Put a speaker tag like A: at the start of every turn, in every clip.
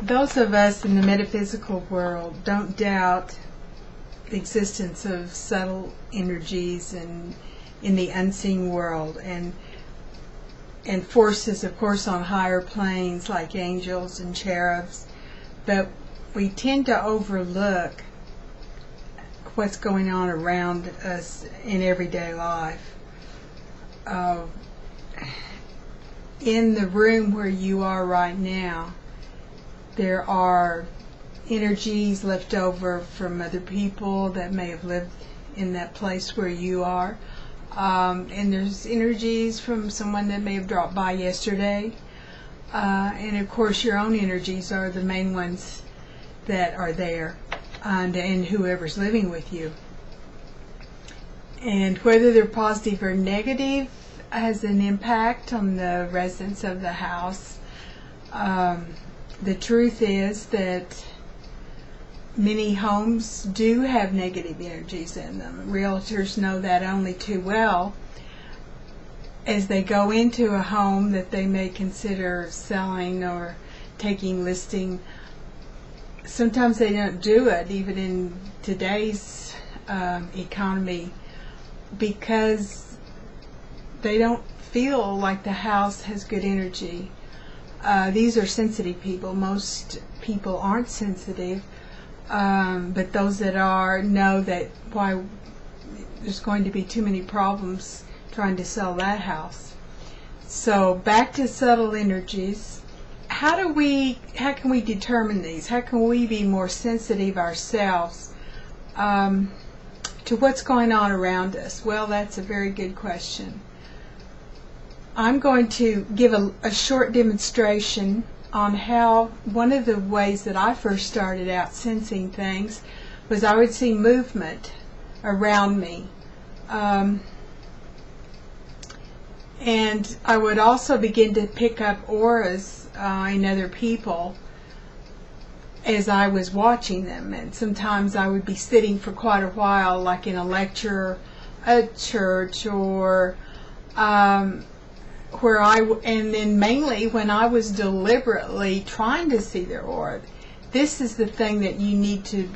A: Those of us in the metaphysical world don't doubt the existence of subtle energies and in the unseen world, and forces, of course, on higher planes like angels and cherubs, but we tend to overlook what's going on around us in everyday life. In the room where you are right now, there are energies left over from other people that may have lived in that place where you are. And there's energies from someone that may have dropped by yesterday. And of course your own energies are the main ones that are there, and whoever's living with you. And whether they're positive or negative has an impact on the residents of the house. The truth is that many homes do have negative energies in them. Realtors know that only too well. As they go into a home that they may consider selling or taking listing, sometimes they don't do it, even in today's economy, because they don't feel like the house has good energy. These are sensitive people. Most people aren't sensitive, but those that are know that why there's going to be too many problems trying to sell that house. So back to subtle energies. How can we determine these? How can we be more sensitive ourselves to what's going on around us? Well, that's a very good question. I'm going to give a short demonstration on how one of the ways that I first started out sensing things was I would see movement around me. And I would also begin to pick up auras in other people as I was watching them. And sometimes I would be sitting for quite a while, like in a lecture at church, or and then mainly when I was deliberately trying to see their aura. This is the thing that you need to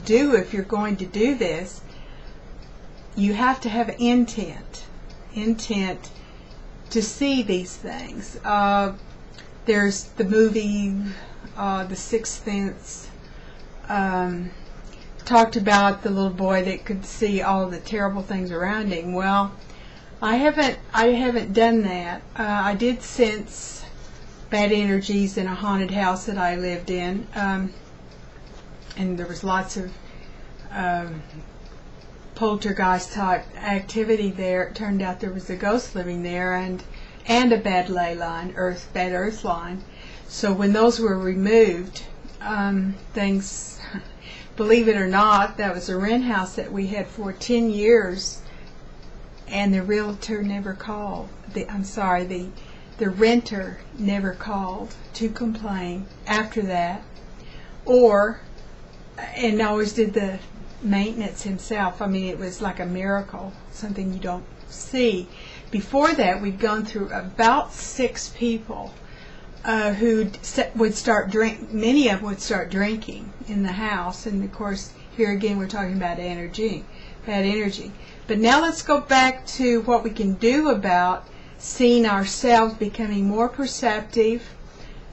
A: do if you're going to do this. You have to have intent to see these things. There's the movie The Sixth Sense, talked about the little boy that could see all the terrible things around him. Well, I haven't done that. I did sense bad energies in a haunted house that I lived in, and there was lots of poltergeist type activity there. It turned out there was a ghost living there, and a bad ley line, bad earth line. So when those were removed, things, believe it or not, that was a rent house that we had for 10 years. And the realtor never called. The renter never called to complain after that, and always did the maintenance himself. I mean, it was like a miracle, something you don't see. Before that, we'd gone through about 6 people who would start many of them would start drinking in the house, and of course, here again we're talking about bad energy. But now let's go back to what we can do about seeing ourselves becoming more perceptive.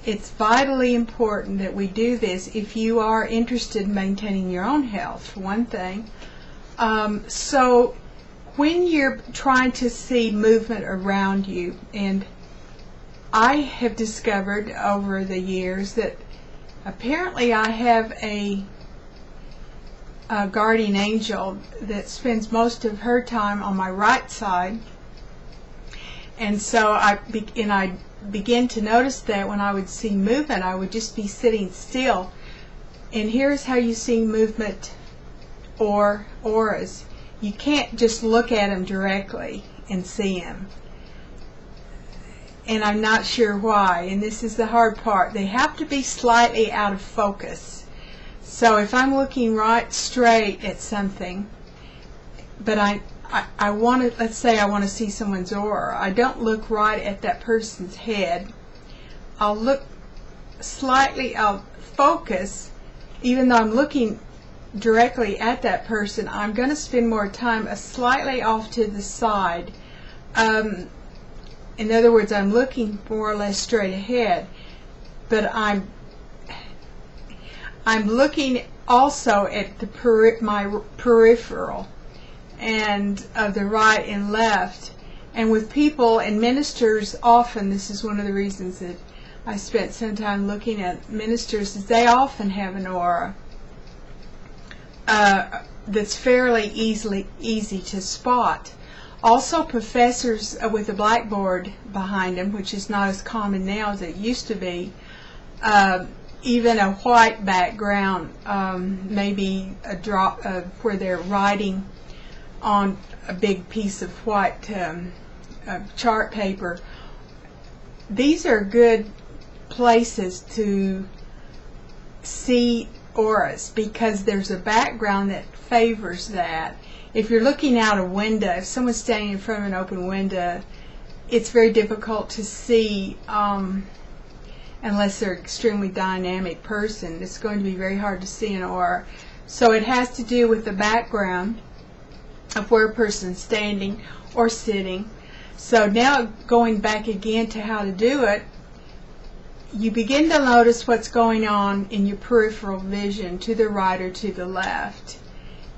A: It's vitally important that we do this if you are interested in maintaining your own health, for one thing. So when you're trying to see movement around you, and I have discovered over the years that apparently I have a guardian angel that spends most of her time on my right side, and so I began to notice that when I would see movement, I would just be sitting still. And here's how you see movement or auras. You can't just look at them directly and see them, and I'm not sure why, and this is the hard part. They have to be slightly out of focus. So if I'm looking right straight at something, but I want to, let's say I want to see someone's aura, I don't look right at that person's head. I'll look slightly, I'll focus, even though I'm looking directly at that person, I'm going to spend more time slightly off to the side. In other words, I'm looking more or less straight ahead, but I'm looking also at my peripheral and of the right and left. And with people and ministers, often this is one of the reasons that I spent some time looking at ministers, is they often have an aura that's fairly easy to spot. Also, professors with a blackboard behind them, which is not as common now as it used to be, even a white background, maybe a drop where they're writing on a big piece of white chart paper. These are good places to see auras because there's a background that favors that. If you're looking out a window, if someone's standing in front of an open window, it's very difficult to see unless they're an extremely dynamic person. It's going to be very hard to see an aura. So it has to do with the background of where a person's standing or sitting. So now going back again to how to do it, you begin to notice what's going on in your peripheral vision to the right or to the left.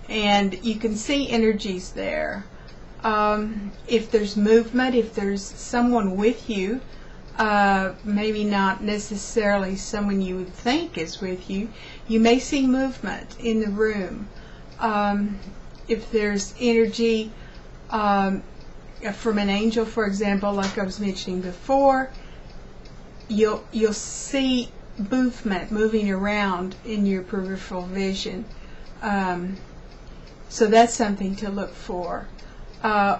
A: And you can see energies there. If there's movement, if there's someone with you, maybe not necessarily someone you would think is with you, you may see movement in the room. If there's energy from an angel, for example, like I was mentioning before, you'll see movement moving around in your peripheral vision. So that's something to look for.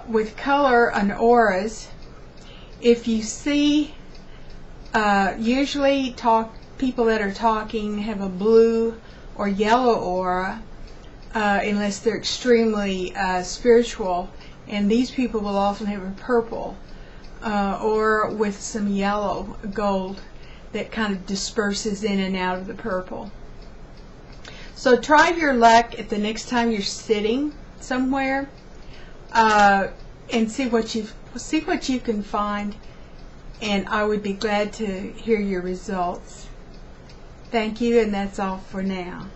A: With color and auras, if you see, usually people that are talking have a blue or yellow aura, unless they're extremely spiritual, and these people will often have a purple or with some yellow gold that kind of disperses in and out of the purple. So try your luck at the next time you're sitting somewhere, and see what you can find, and I would be glad to hear your results. Thank you, and that's all for now.